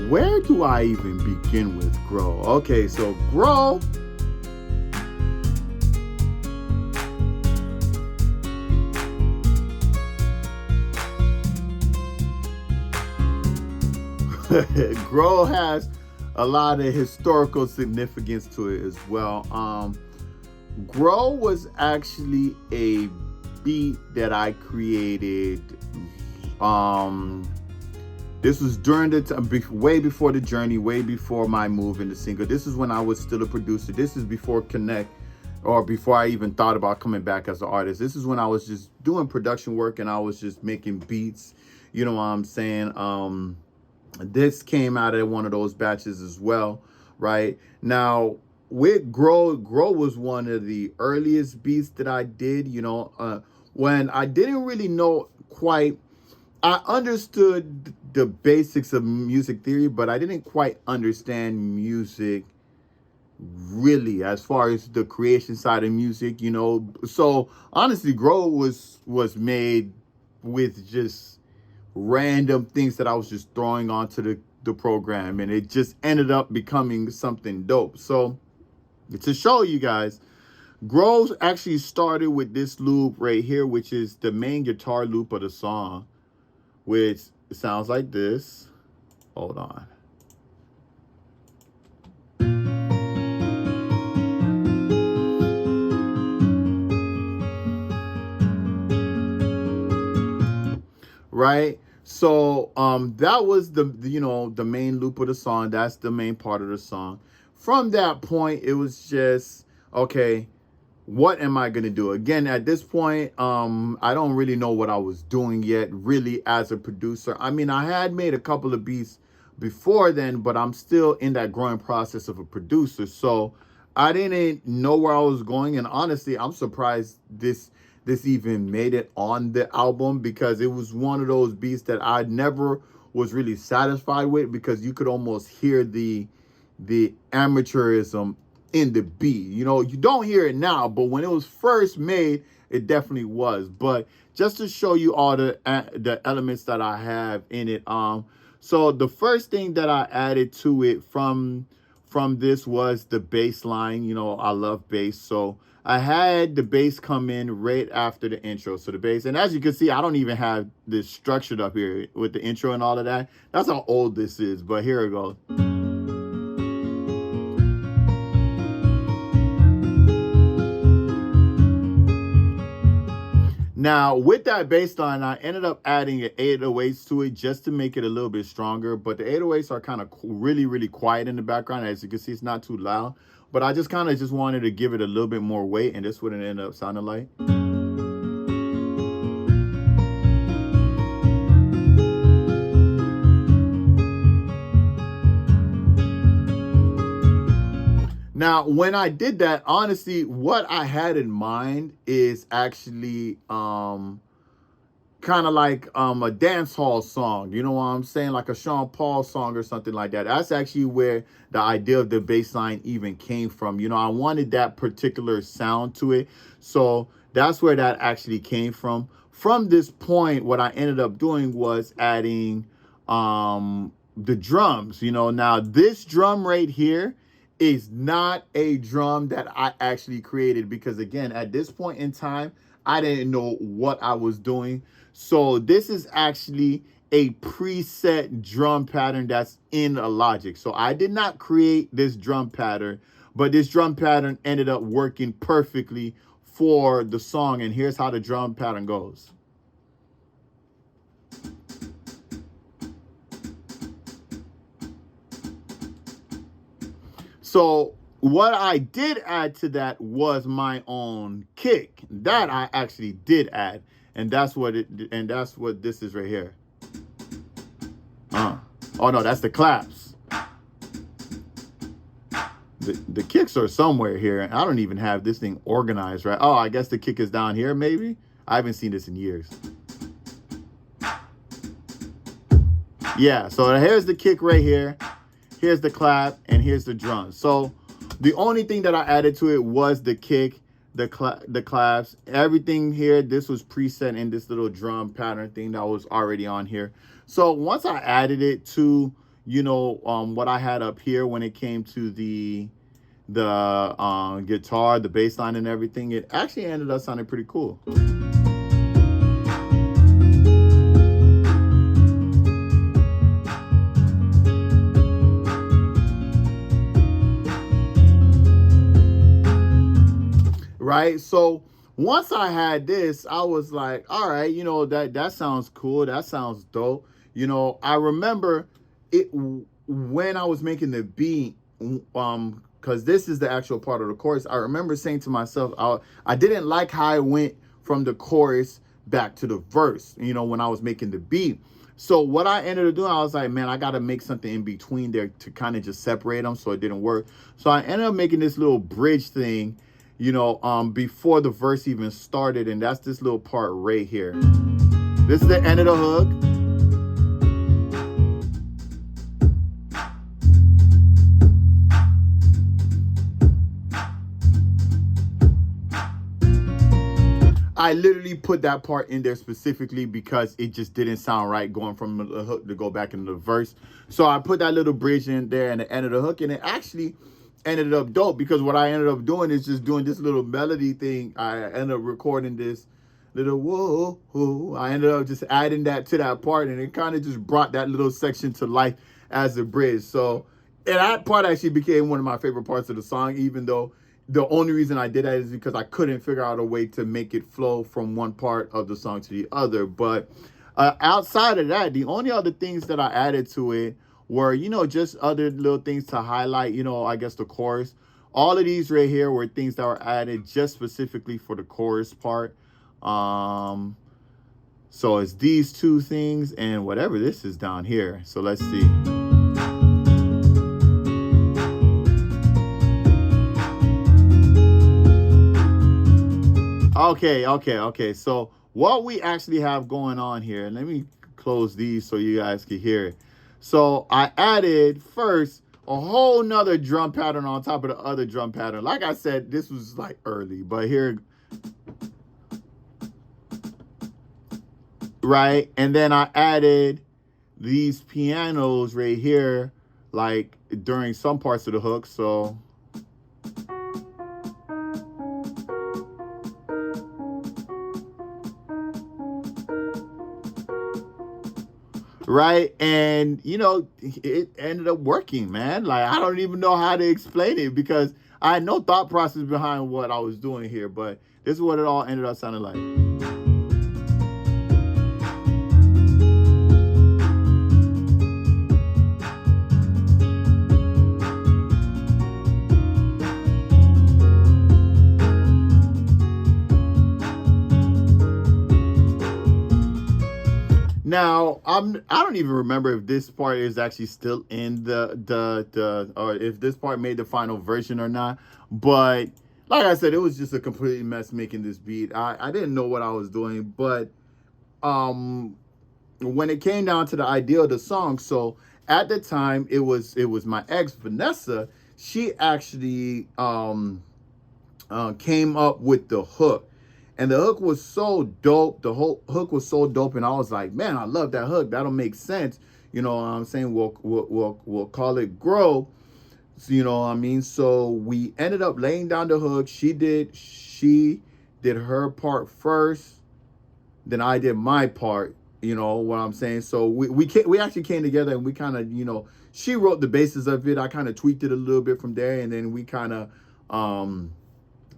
where do I even begin with Grow? Okay, so Grow. Grow has a lot of historical significance to it as well. Grow was actually a beat that I created. This was during the time, way before the journey, way before my move into single. This is when I was still a producer. This is before Connect, or before I even thought about coming back as an artist. This is when I was just doing production work and I was just making beats. You know what I'm saying? This came out of one of those batches as well, right? Now, with Grow was one of the earliest beats that I did, you know, when I didn't really know quite. I understood the basics of music theory, but I didn't quite understand music really as far as the creation side of music, you know. So honestly, Grow was made with just random things that I was just throwing onto the program, and it just ended up becoming something dope. So to show you guys, Grow actually started with this loop right here, which is the main guitar loop of the song, which sounds like this. Hold on. Right? So that was the you know, the main loop of the song. That's the main part of the song. From that point, it was just, okay, what am I gonna do? Again, at this point, I don't really know what I was doing yet, really, as a producer. I mean, I had made a couple of beats before then, but I'm still in that growing process of a producer. So I didn't know where I was going, and honestly, I'm surprised this even made it on the album, because it was one of those beats that I never was really satisfied with, because you could almost hear the amateurism in the beat. You know, you don't hear it now, but when it was first made, it definitely was. But just to show you all the elements that I have in it, so the first thing that I added to it from this was the bass line. You know, I love bass, so I had the bass come in right after the intro. So the bass, and as you can see, I don't even have this structured up here with the intro and all of that. That's how old this is, but here it goes. Now, with that bass line, I ended up adding an 808s to it just to make it a little bit stronger. But the 808s are kind of really, really quiet in the background. As you can see, it's not too loud. But I just kind of just wanted to give it a little bit more weight, and this is what it ended up sounding like. Now, when I did that, honestly, what I had in mind is actually kind of like a dance hall song. You know what I'm saying? Like a Sean Paul song or something like that. That's actually where the idea of the bass line even came from. You know, I wanted that particular sound to it. So that's where that actually came from. From this point, what I ended up doing was adding the drums. You know, now this drum right here is not a drum that I actually created, because again, at this point in time, I didn't know what I was doing. So this is actually a preset drum pattern that's in a Logic. So I did not create this drum pattern, but this drum pattern ended up working perfectly for the song. And here's how the drum pattern goes. So what I did add to that was my own kick. That I actually did add, and that's what this is right here. Oh no, that's the claps. The kicks are somewhere here, and I don't even have this thing organized right. Oh, I guess the kick is down here, maybe. I haven't seen this in years. Yeah, so here's the kick right here. Here's the clap, and here's the drum. So the only thing that I added to it was the kick, the claps, everything here. This was preset in this little drum pattern thing that was already on here. So once I added it to, what I had up here when it came to the guitar, the bass line and everything, it actually ended up sounding pretty cool. Right? So once I had this, I was like, all right, that sounds cool. That sounds dope. I remember it when I was making the beat, because this is the actual part of the chorus. I remember saying to myself, I didn't like how I went from the chorus back to the verse, when I was making the beat. So what I ended up doing, I was like, man, I got to make something in between there to kind of just separate them, so it didn't work. So I ended up making this little bridge thing, before the verse even started, and that's this little part right here. This is the end of the hook. I literally put that part in there specifically because it just didn't sound right going from the hook to go back into the verse. So I put that little bridge in there and the end of the hook, and it actually ended up dope, because what I ended up doing is just doing this little melody thing. I ended up recording this little whoa, whoa. I ended up just adding that to that part, and it kind of just brought that little section to life as a bridge. So, and that part actually became one of my favorite parts of the song, even though the only reason I did that is because I couldn't figure out a way to make it flow from one part of the song to the other. But outside of that, the only other things that I added to it were, just other little things to highlight, I guess the chorus. All of these right here were things that were added just specifically for the chorus part. So it's these two things and whatever this is down here. So let's see. Okay. So what we actually have going on here, let me close these so you guys can hear it. So I added first a whole nother drum pattern on top of the other drum pattern. Like I said, this was like early, but here, right? And then I added these pianos right here, like during some parts of the hook. So right, and it ended up working, man. Like, I don't even know how to explain it, because I had no thought process behind what I was doing here, but this is what it all ended up sounding like. Now, I don't even remember if this part is actually still in the or if this part made the final version or not. But like I said, it was just a complete mess making this beat. I didn't know what I was doing, but when it came down to the idea of the song, so at the time it was my ex Vanessa. She actually came up with the hook. And the hook was so dope. The whole hook was so dope. And I was like, man, I love that hook. That'll make sense. You know what I'm saying? We'll call it Grow. So, you know what I mean? So we ended up laying down the hook. She did her part first. Then I did my part. You know what I'm saying? So we actually came together and we kind of, she wrote the basis of it. I kind of tweaked it a little bit from there. And then we kind of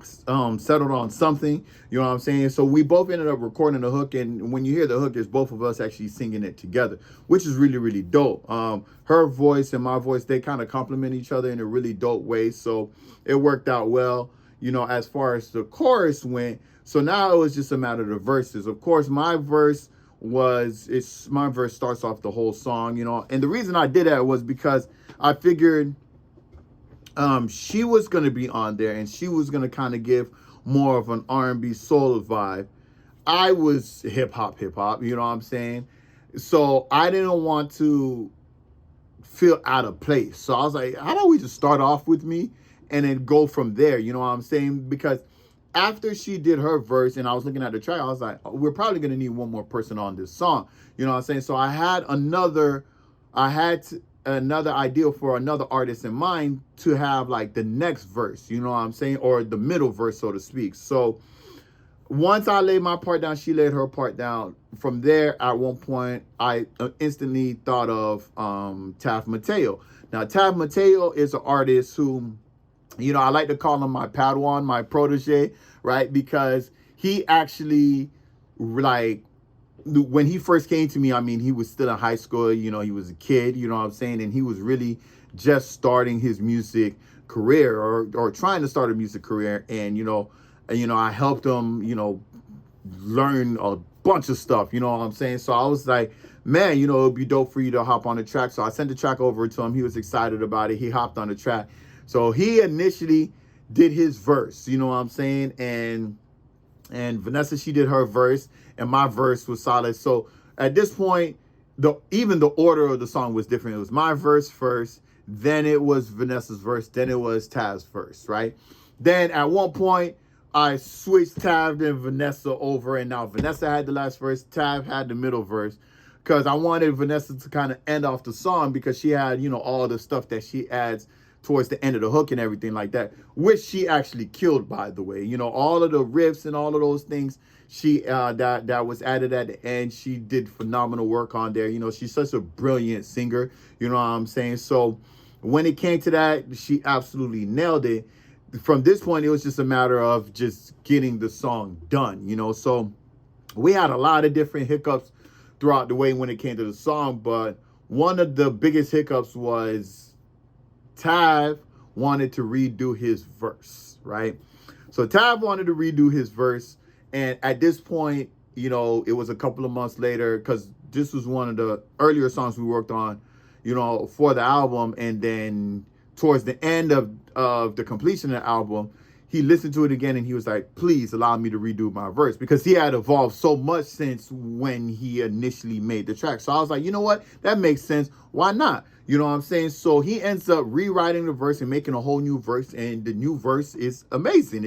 settled on something, you know what I'm saying? So we both ended up recording the hook, and when you hear the hook, it's both of us actually singing it together, which is really, really dope. Her voice and my voice, they kind of complement each other in a really dope way, so it worked out well, as far as the chorus went. So now it was just a matter of the verses. Of course, my verse starts off the whole song, and the reason I did that was because I figured she was going to be on there, and she was going to kind of give more of an R&B soul vibe. I was hip hop, you know what I'm saying? So I didn't want to feel out of place. So I was like, how about we just start off with me and then go from there, you know what I'm saying? Because after she did her verse and I was looking at the track, I was like, we're probably going to need one more person on this song, you know what I'm saying? So I had another idea for another artist in mind to have like the next verse, you know what I'm saying, or the middle verse, so to speak. So once I laid my part down, she laid her part down. From there, at one point, I instantly thought of Tav Mateo. Now, Tav Mateo is an artist who, you know, I like to call him my Padawan, my protege, right? Because he actually, like, when he first came to me, I mean, he was still in high school, you know, he was a kid, you know what I'm saying? And he was really just starting his music career or trying to start a music career. And, I helped him, learn a bunch of stuff, you know what I'm saying? So I was like, man, it'd be dope for you to hop on the track. So I sent the track over to him. He was excited about it. He hopped on the track. So he initially did his verse, you know what I'm saying? And Vanessa, she did her verse, and my verse was solid. So at this point, even the order of the song was different. It was my verse first, then it was Vanessa's verse, then it was Tav's verse, right? Then at one point, I switched Tav and Vanessa over, and now Vanessa had the last verse, Tav had the middle verse, because I wanted Vanessa to kind of end off the song because she had, all the stuff that she adds towards the end of the hook and everything like that, which she actually killed, by the way. All of the riffs and all of those things she that was added at the end, she did phenomenal work on there. She's such a brilliant singer, you know what I'm saying? So when it came to that, she absolutely nailed it. From this point, it was just a matter of just getting the song done, So we had a lot of different hiccups throughout the way when it came to the song, but one of the biggest hiccups was Tav wanted to redo his verse, right? So Tav wanted to redo his verse, and at this point, it was a couple of months later, because this was one of the earlier songs we worked on, for the album, and then towards the end of the completion of the album, he listened to it again and he was like, please allow me to redo my verse, because he had evolved so much since when he initially made the track. So I was like, you know what? That makes sense. Why not? You know what I'm saying? So he ends up rewriting the verse and making a whole new verse, and the new verse is amazing.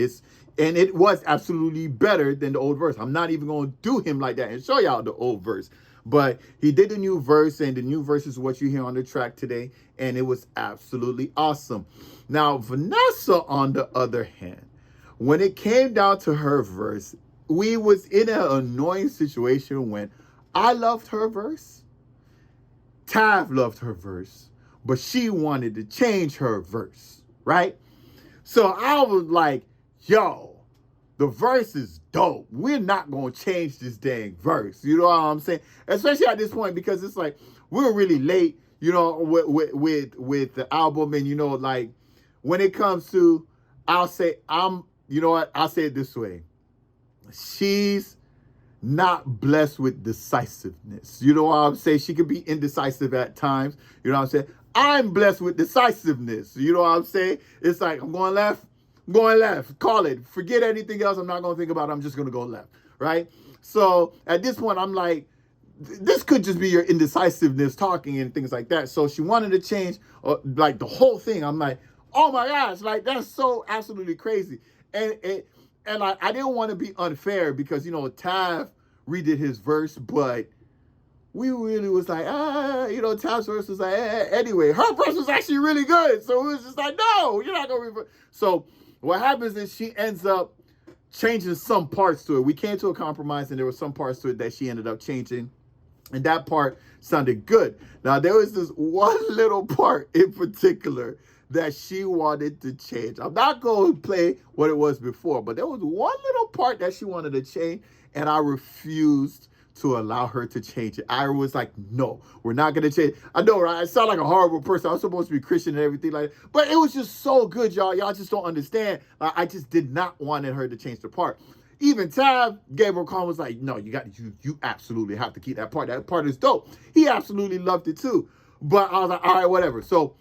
And it was absolutely better than the old verse. I'm not even going to do him like that and show y'all the old verse. But he did the new verse, and the new verse is what you hear on the track today, and it was absolutely awesome. Now, Vanessa, on the other hand, when it came down to her verse, we was in an annoying situation when I loved her verse, Tav loved her verse, but she wanted to change her verse, right? So I was like, yo, the verse is dope. We're not going to change this dang verse. You know what I'm saying? Especially at this point, because it's like, we're really late, with the album. And, like, when it comes to, I'll say it this way. She's not blessed with decisiveness. You know what I'm saying? She can be indecisive at times. You know what I'm saying? I'm blessed with decisiveness. You know what I'm saying? It's like, I'm going left. Call it. Forget anything else. I'm not going to think about it. I'm just going to go left, right? So at this point, I'm like, this could just be your indecisiveness talking and things like that. So she wanted to change like the whole thing. I'm like, oh my gosh, like that's so absolutely crazy. And I didn't want to be unfair because, Tav redid his verse, but we really was like, Tav's verse was like, anyway, her verse was actually really good. So it was just like, no, you're not going to reverse. So what happens is she ends up changing some parts to it. We came to a compromise, and there were some parts to it that she ended up changing. And that part sounded good. Now, there was this one little part in particular that she wanted to change. I'm not going to play what it was before, but there was one little part that she wanted to change, and I refused to allow her to change it. I was like, no, we're not going to change. I know, right? I sound like a horrible person. I was supposed to be Christian and everything like that. But it was just so good, y'all. Y'all just don't understand. I just did not want her to change the part. Even Tav gave her a call, was like, no, you absolutely have to keep that part. That part is dope. He absolutely loved it too. But I was like, all right, whatever. So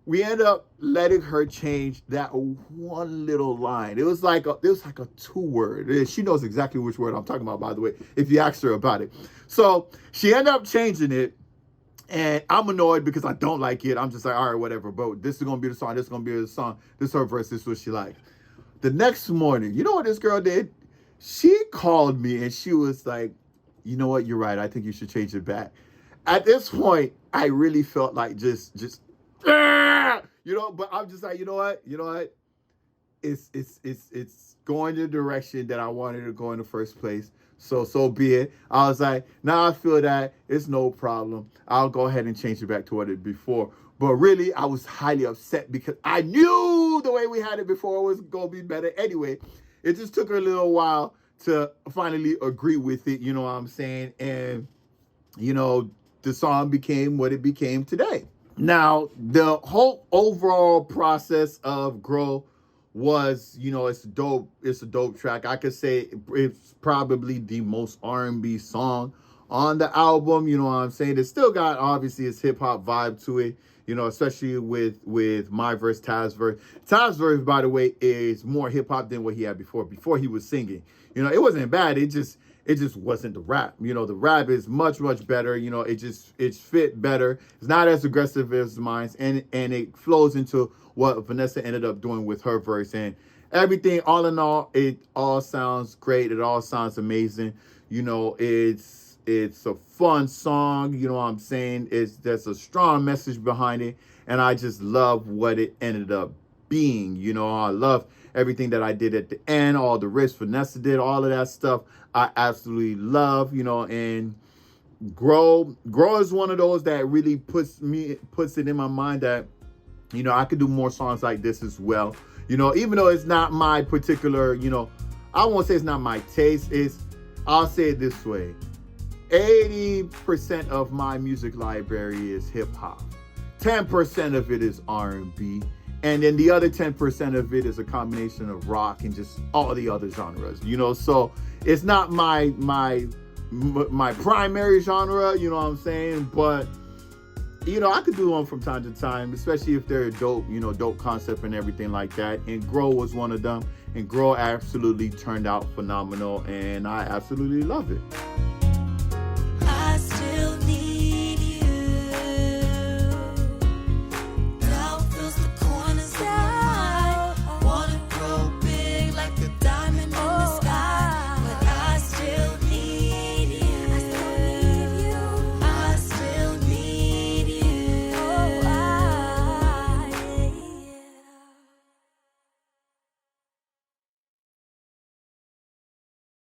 we end up letting her change that one little line. It was like a 2-word. She knows exactly which word I'm talking about, by the way, if you asked her about it. So she ended up changing it, and I'm annoyed because I don't like it. I'm just like, all right, whatever, but this is going to be the song. This is going to be the song. This is her verse. This is what she liked. The next morning, you know what this girl did? She called me, and she was like, you know what? You're right. I think you should change it back. at this point, I really felt like just, but I'm just like, you know what? It's going the direction that I wanted to go in the first place. So be it. I was like, now I feel that it's no problem. I'll go ahead and change it back to what it before. But really, I was highly upset because I knew the way we had it before was gonna be better. Anyway, it just took a little while to finally agree with it. You know what I'm saying? And the song became what it became today. Now, the whole overall process of Grow was, it's a dope track. I could say it's probably the most R&B song on the album. You know what I'm saying? It's still got, obviously, its hip-hop vibe to it, especially with my verse, Taz's verse. Taz's verse, by the way, is more hip-hop than what he had before he was singing. It wasn't bad. It just wasn't the rap. The rap is much, much better. It's fit better. It's not as aggressive as mine, and it flows into what Vanessa ended up doing with her verse. And everything, all in all, it all sounds great. It all sounds amazing. It's a fun song. You know what I'm saying? There's a strong message behind it, and I just love what it ended up being. I love everything that I did at the end, all the riffs Vanessa did, all of that stuff. I absolutely love, and Grow is one of those that really puts it in my mind that, I could do more songs like this as well. Even though it's not my particular, I won't say it's not my taste. I'll say it this way. 80% of my music library is hip hop. 10% of it is R&B. And then the other 10% of it is a combination of rock and just all the other genres, so it's not my primary genre, you know what I'm saying? But, I could do them from time to time, especially if they're dope, dope concept and everything like that. And Grow was one of them. And Grow absolutely turned out phenomenal. And I absolutely love it.